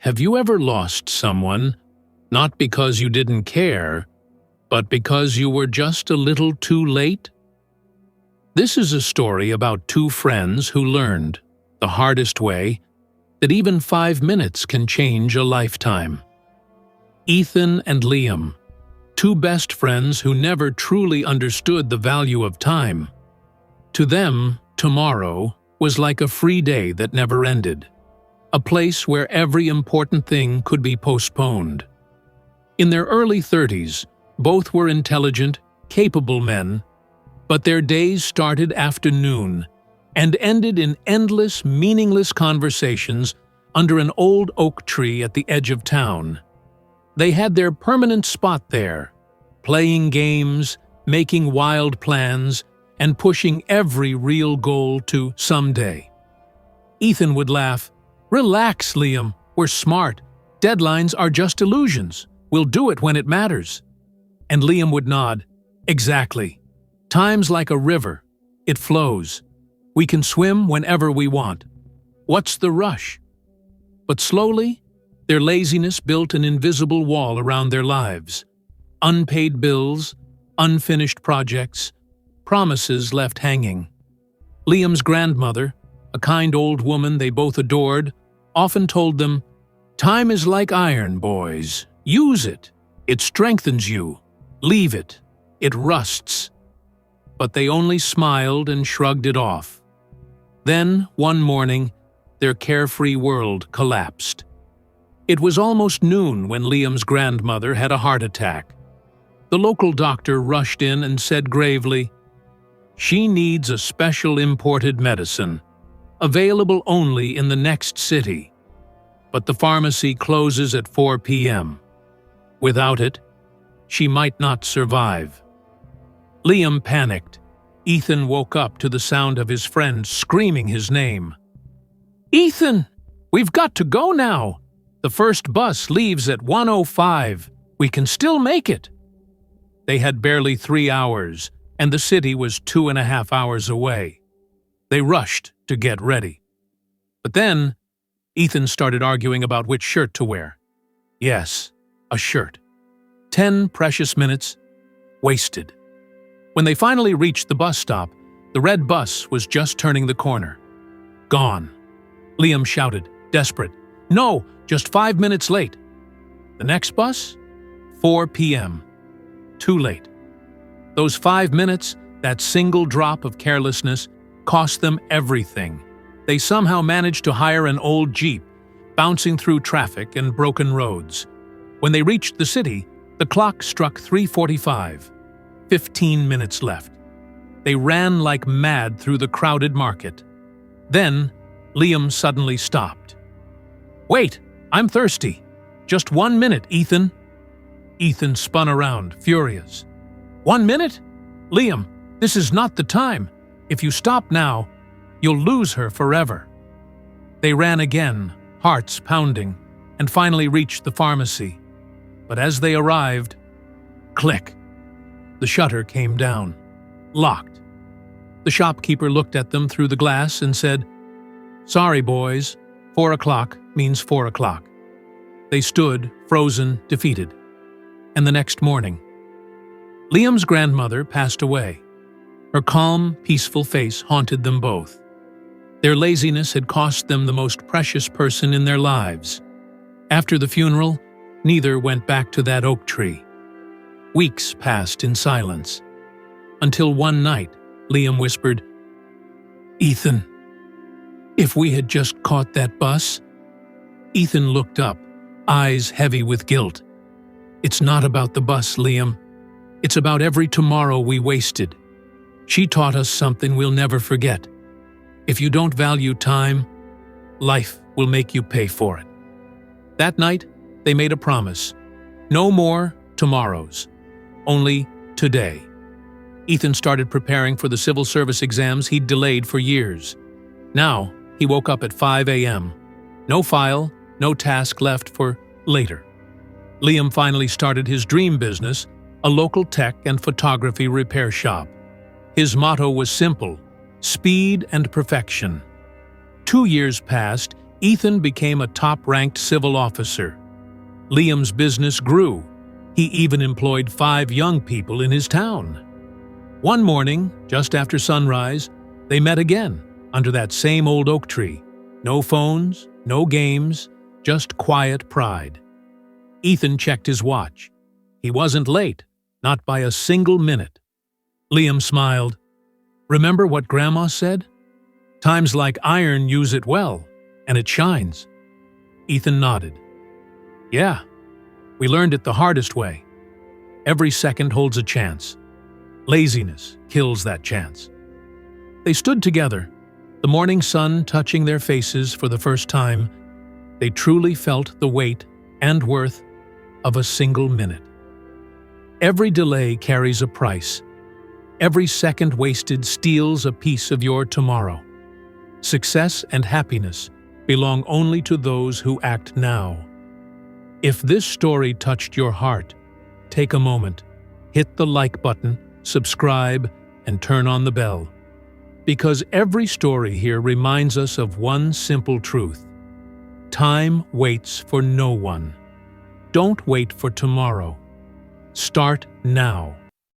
Have you ever lost someone, not because you didn't care, but because you were just a little too late? This is a story about two friends who learned, the hardest way, that even 5 minutes can change a lifetime. Ethan and Liam, two best friends who never truly understood the value of time. To them, tomorrow was like a free day that never ended, a place where every important thing could be postponed. In their early 30s, both were intelligent, capable men, but their days started after noon and ended in endless, meaningless conversations under an old oak tree at the edge of town. They had their permanent spot there, playing games, making wild plans, and pushing every real goal to someday. Ethan would laugh, "Relax, Liam, we're smart. Deadlines are just illusions. We'll do it when it matters." And Liam would nod, "Exactly. Time's like a river. It flows. We can swim whenever we want. What's the rush?" But slowly, their laziness built an invisible wall around their lives. Unpaid bills, unfinished projects, promises left hanging. Liam's grandmother, a kind old woman they both adored, often told them, "Time is like iron, boys. Use it. It strengthens you. Leave it. It rusts." But they only smiled and shrugged it off. Then, one morning, their carefree world collapsed. It was almost noon when Liam's grandmother had a heart attack. The local doctor rushed in and said gravely, "She needs a special imported medicine, available only in the next city. But the pharmacy closes at 4 p.m. Without it, she might not survive." Liam panicked. Ethan woke up to the sound of his friend screaming his name. "Ethan, we've got to go now. The first bus leaves at 1:05. We can still make it." They had barely 3 hours, and the city was 2.5 hours away. They rushed to get ready. But then, Ethan started arguing about which shirt to wear. Yes, a shirt. 10 precious minutes, wasted. When they finally reached the bus stop, the red bus was just turning the corner. Gone. Liam shouted, desperate, "No, just 5 minutes late." The next bus? 4 p.m. Too late. Those 5 minutes, that single drop of carelessness, cost them everything. They somehow managed to hire an old Jeep, bouncing through traffic and broken roads. When they reached the city, the clock struck 3:45. 15 minutes left. They ran like mad through the crowded market. Then, Liam suddenly stopped. "Wait, I'm thirsty. Just 1 minute, Ethan." Ethan spun around, furious. "1 minute? Liam, this is not the time. If you stop now, you'll lose her forever." They ran again, hearts pounding, and finally reached the pharmacy. But as they arrived, click. The shutter came down, locked. The shopkeeper looked at them through the glass and said, "Sorry, boys, 4 o'clock means 4 o'clock." They stood, frozen, defeated. And the next morning, Liam's grandmother passed away. Her calm, peaceful face haunted them both. Their laziness had cost them the most precious person in their lives. After the funeral, neither went back to that oak tree. Weeks passed in silence, until one night, Liam whispered, "Ethan, if we had just caught that bus." Ethan looked up, eyes heavy with guilt. "It's not about the bus, Liam. It's about every tomorrow we wasted. She taught us something we'll never forget. If you don't value time, life will make you pay for it." That night, they made a promise. No more tomorrows. Only today. Ethan started preparing for the civil service exams he'd delayed for years. Now, he woke up at 5 a.m. No file, no task left for later. Liam finally started his dream business, a local tech and photography repair shop. His motto was simple: speed and perfection. 2 years passed, Ethan became a top-ranked civil officer. Liam's business grew. He even employed 5 young people in his town. One morning, just after sunrise, they met again under that same old oak tree. No phones, no games, just quiet pride. Ethan checked his watch. He wasn't late, not by a single minute. Liam smiled. "Remember what Grandma said? Times like iron, use it well, and it shines." Ethan nodded. "Yeah, we learned it the hardest way. Every second holds a chance. Laziness kills that chance." They stood together, the morning sun touching their faces for the first time. They truly felt the weight and worth of a single minute. Every delay carries a price. Every second wasted steals a piece of your tomorrow. Success and happiness belong only to those who act now. If this story touched your heart, take a moment, hit the like button, subscribe, and turn on the bell. Because every story here reminds us of one simple truth. Time waits for no one. Don't wait for tomorrow. Start now.